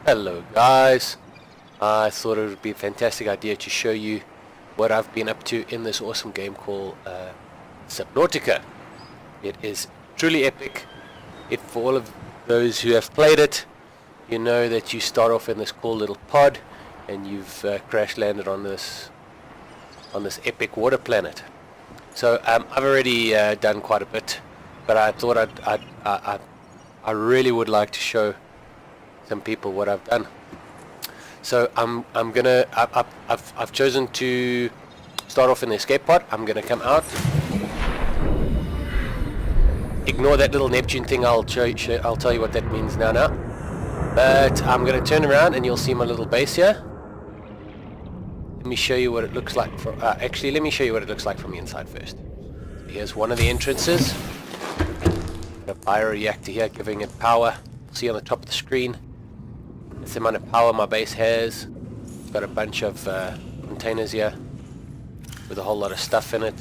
Hello guys, I thought it would be a fantastic idea to show you what I've been up to in this awesome game called Subnautica. It is truly epic. For all of those who have played it, you know that you start off in this cool little pod and you've crash landed on this epic water planet. So I've already done quite a bit, but I thought I really would like to show some people what I've done. So I've chosen to start off in the escape pod. I'm gonna come out. Ignore that little Neptune thing. I'll tell you what that means now. But I'm gonna turn around and you'll see my little base here. Let me show you what it looks like from. Actually, let me show you what it looks like from the inside first. So here's one of the entrances. Got a bioreactor here, giving it power. See on the top of the screen. That's the amount of power my base has. It's got a bunch of containers here with a whole lot of stuff in it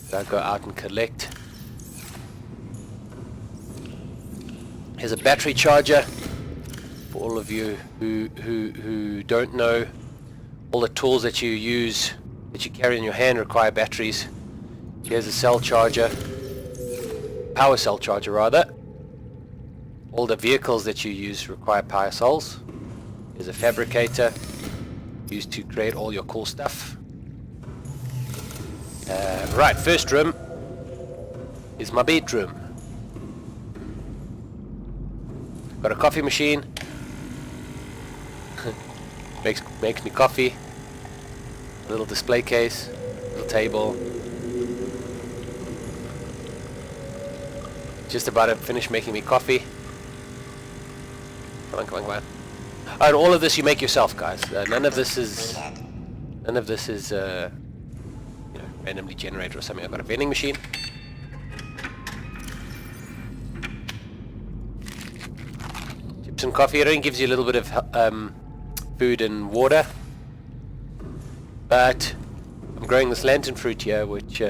that I go out and collect. Here's a battery charger. For all of you who don't know, all the tools that you use, that you carry in your hand, require batteries. Here's a cell charger, power cell charger rather. All the vehicles that you use require power cells. There's a fabricator used to create all your cool stuff. Right, first room is my bedroom. Got a coffee machine. makes me coffee. A little display case, little table. Just about to finish making me coffee. Come on. And all of this you make yourself, guys. None of this is randomly generated or something. I've got a vending machine. Some coffee. It only gives you a little bit of food and water, but I'm growing this lantern fruit here, which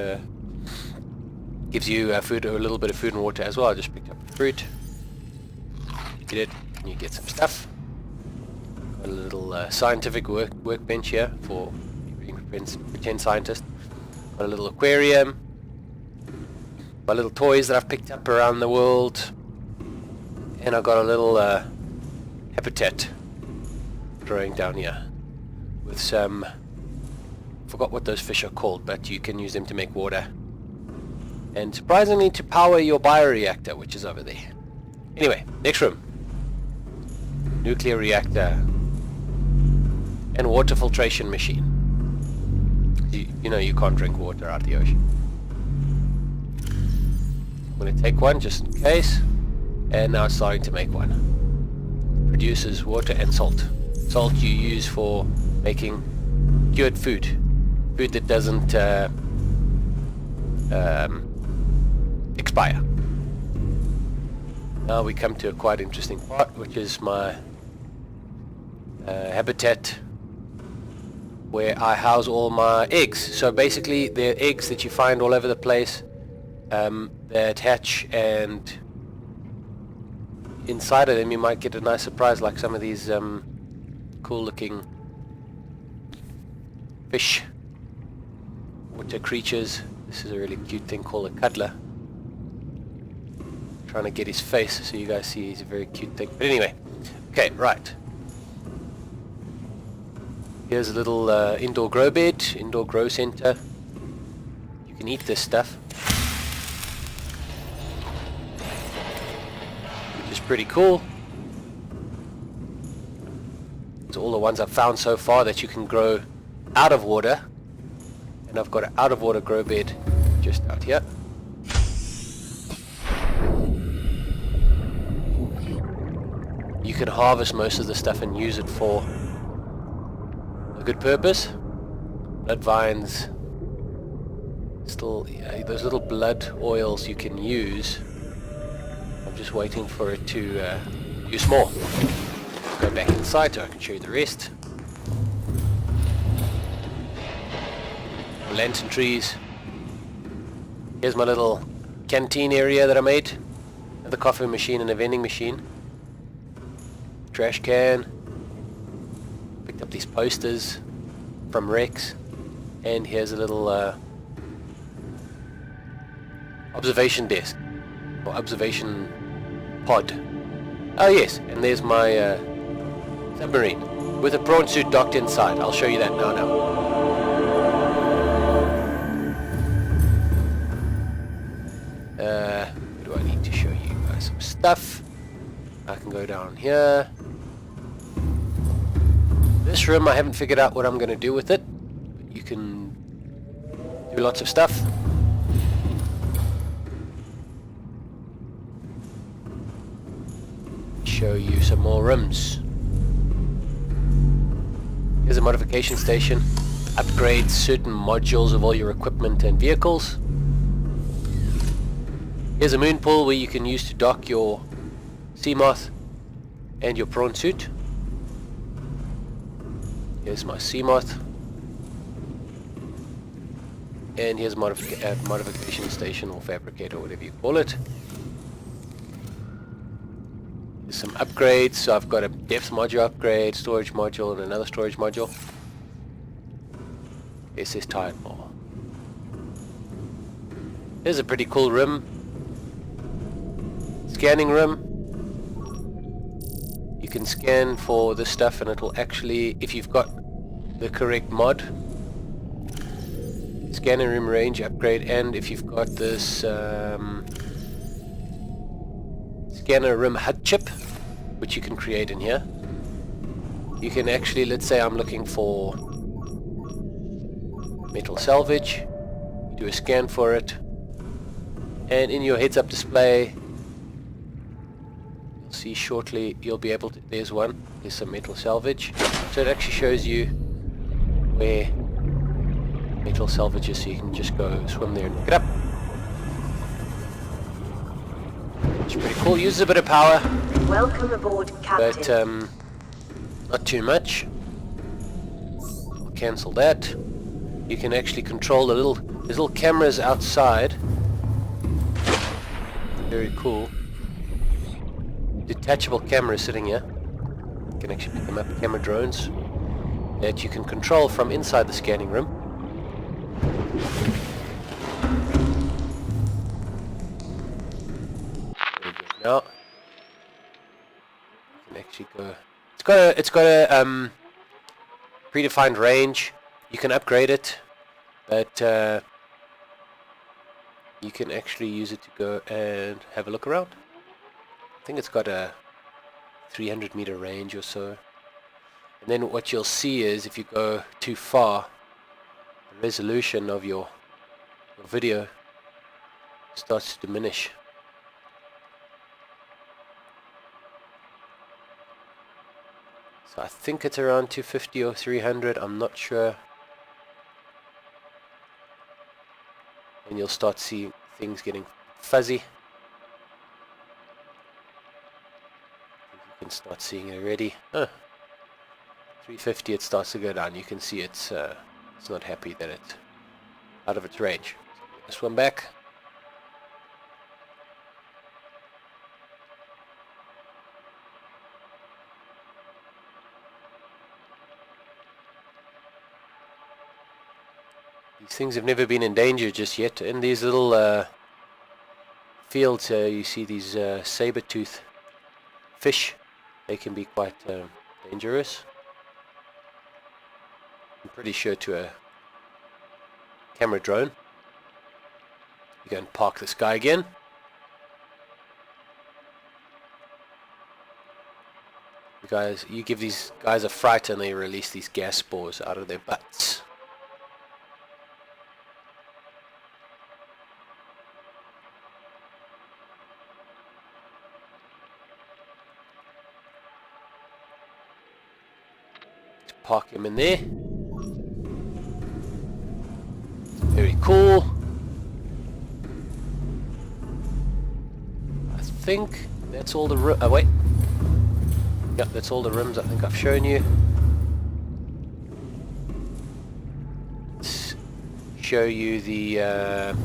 gives you a little bit of food and water as well. I just picked up the fruit. Eat it, and you get some stuff. Got a little scientific workbench here for being pretend scientist. Got a little aquarium. My little toys that I've picked up around the world, and I've got a little habitat growing down here with some, forgot what those fish are called, but you can use them to make water and surprisingly to power your bioreactor, which is over there. Anyway, next room, nuclear reactor and water filtration machine. You know you can't drink water out of the ocean. I'm going to take one just in case, and now it's starting to make one. Produces water and salt. Salt you use for making cured food that doesn't expire. Now we come to a quite interesting part, which is my habitat where I house all my eggs. So basically they're eggs that you find all over the place that hatch, and inside of them you might get a nice surprise, like some of these cool looking fish, water creatures. This is a really cute thing called a cuddler. Trying to get his face so you guys see he's a very cute thing. But anyway, okay, right. Here's a little indoor grow bed, indoor grow center. You can eat this stuff, which is pretty cool. It's all the ones I've found so far that you can grow out of water, and I've got an out of water grow bed just out here. You can harvest most of the stuff and use it for a good purpose. Blood vines, still, those little blood oils you can use. I'm just waiting for it to use more. Go back inside so I can show you the rest. Lantern trees. Here's my little canteen area that I made. The coffee machine and a vending machine. trash can. Picked up these posters from Rex. And here's a little observation desk. Or observation pod. Oh yes, and there's my submarine. With a prawn suit docked inside. I'll show you that now. Where do I need to show you guys some stuff? I can go down here. This room, I haven't figured out what I'm going to do with it. You can do lots of stuff. Show you some more rooms. Here's a modification station. Upgrade certain modules of all your equipment and vehicles. Here's a moon pool where you can use to dock your Seamoth and your prawn suit. Here's my Seamoth. And here's a modification station or fabricator, whatever you call it. There's some upgrades. So I've got a depth module upgrade, storage module, and another storage module. SS Tidemore. Here's a pretty cool room. Scanning room. You can scan for this stuff and it'll actually, if you've got the correct mod, scanning room range upgrade, and if you've got this scanner room HUD chip, which you can create in here, you can actually, let's say I'm looking for metal salvage, you do a scan for it, and in your heads-up display, you'll see shortly, you'll be able to, there's some metal salvage, so it actually shows you where metal salvage is, so you can just go swim there and pick it up. It's pretty cool, uses a bit of power. Welcome aboard, Captain. But not too much. I'll cancel that. You can actually control there's little cameras outside. Very cool. Detachable cameras sitting here. You can actually pick them up, camera drones that you can control from inside the scanning room. There we go. Now you can actually go. It's got a predefined range. You can upgrade it, but you can actually use it to go and have a look around. I think it's got a 300 meter range or so. And then what you'll see is if you go too far, the resolution of your video starts to diminish. So I think it's around 250 or 300, I'm not sure. And you'll start seeing things getting fuzzy. You can start seeing it already. 350, it starts to go down. You can see it's not happy that it's out of its range. This one back. These things have never been in danger just yet. In these little fields, you see these saber-tooth fish. They can be quite dangerous. I'm pretty sure to a camera drone. You go and park this guy again. You give these guys a fright and they release these gas spores out of their butts. Let's park him in there. Very cool. I think that's all the oh wait. Yep, that's all the rims I think I've shown you. Let's show you the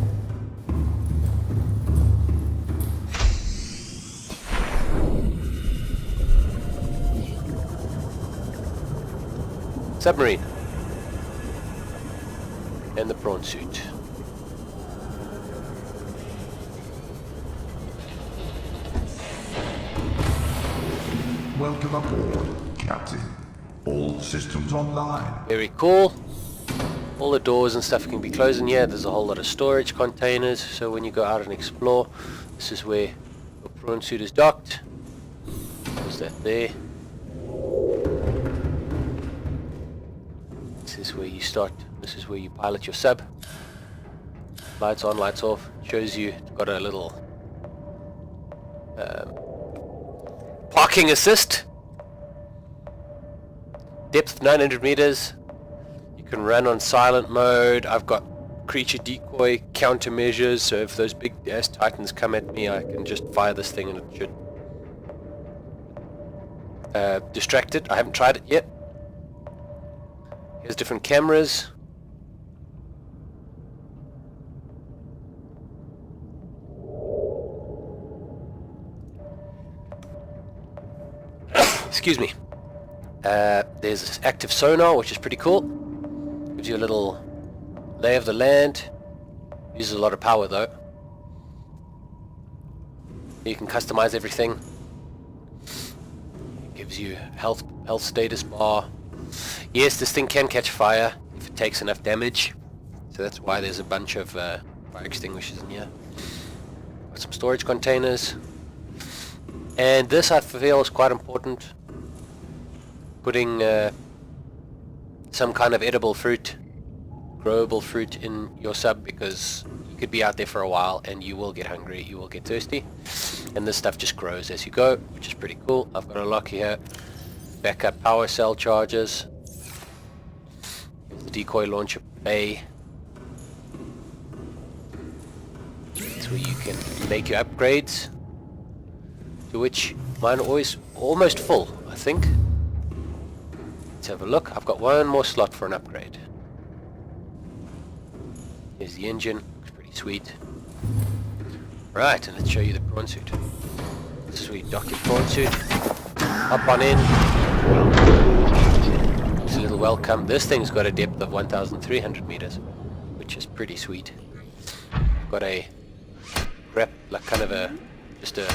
submarine. And the prawn suit. Welcome aboard, Captain. All systems online. Very cool. All the doors and stuff can be closed in here. There's a whole lot of storage containers, so when you go out and explore, this is where your prawn suit is docked. There's that there. This is where you start. This is where you pilot your sub. Lights on, lights off. Shows you it's got a little parking assist. Depth 900 meters. You can run on silent mode. I've got creature decoy countermeasures, so if those big ass titans come at me, I can just fire this thing and it should distract it. I haven't tried it yet. Here's different cameras. Excuse me. There's active sonar, which is pretty cool. Gives you a little lay of the land. Uses a lot of power though. You can customize everything. It gives you health status bar. Yes, this thing can catch fire if it takes enough damage. So that's why there's a bunch of fire extinguishers in here. Got some storage containers. And this I feel is quite important. Putting some kind of edible fruit, growable fruit in your sub, because you could be out there for a while and you will get hungry, you will get thirsty, and this stuff just grows as you go, which is pretty cool. I've got a lock here, backup power cell chargers, the decoy launcher bay. That's where you can make your upgrades, to which mine are always almost full, I think. Let's have a look. I've got one more slot for an upgrade. Here's the engine. Looks pretty sweet. Right, and let's show you the prawn suit. Sweet dock your prawn suit. Hop on in. It's a little welcome. This thing's got a depth of 1,300 meters, which is pretty sweet. Got a grab, like kind of just a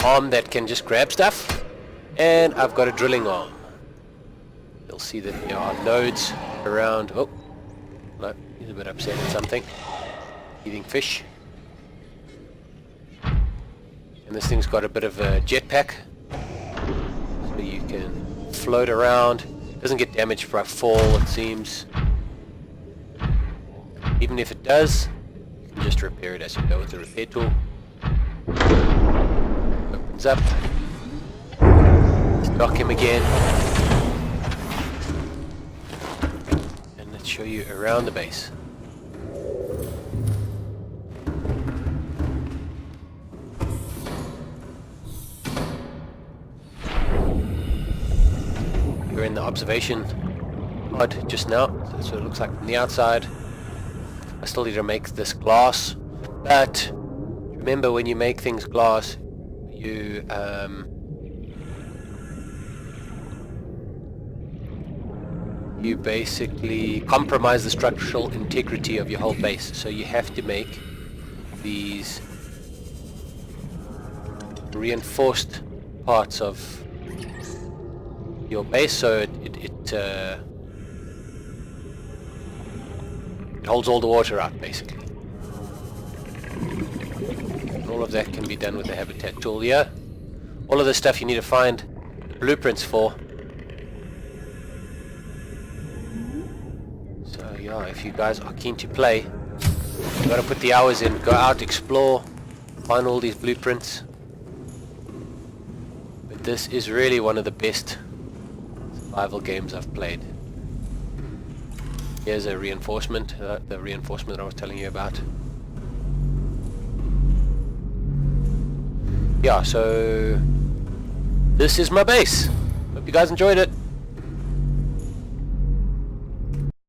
arm that can just grab stuff, and I've got a drilling arm. You'll see that there are nodes around. Oh, no, he's a bit upset at something. Eating fish. And this thing's got a bit of a jetpack, so you can float around. Doesn't get damaged by fall, it seems. Even if it does, you can just repair it as you go with the repair tool. Opens up. Let's dock him again. And let's show you around the base. We're in the observation pod just now, so that's what it looks like from the outside. I still need to make this glass, but remember, when you make things glass, you you basically compromise the structural integrity of your whole base. So you have to make these reinforced parts of your base, so it holds all the water out, basically. All of that can be done with the habitat tool here. All of this stuff you need to find blueprints for. So yeah, if you guys are keen to play, you gotta put the hours in, go out, explore, find all these blueprints. But this is really one of the best survival games I've played. Here's a reinforcement, the reinforcement that I was telling you about. Yeah, so this is my base. Hope you guys enjoyed it.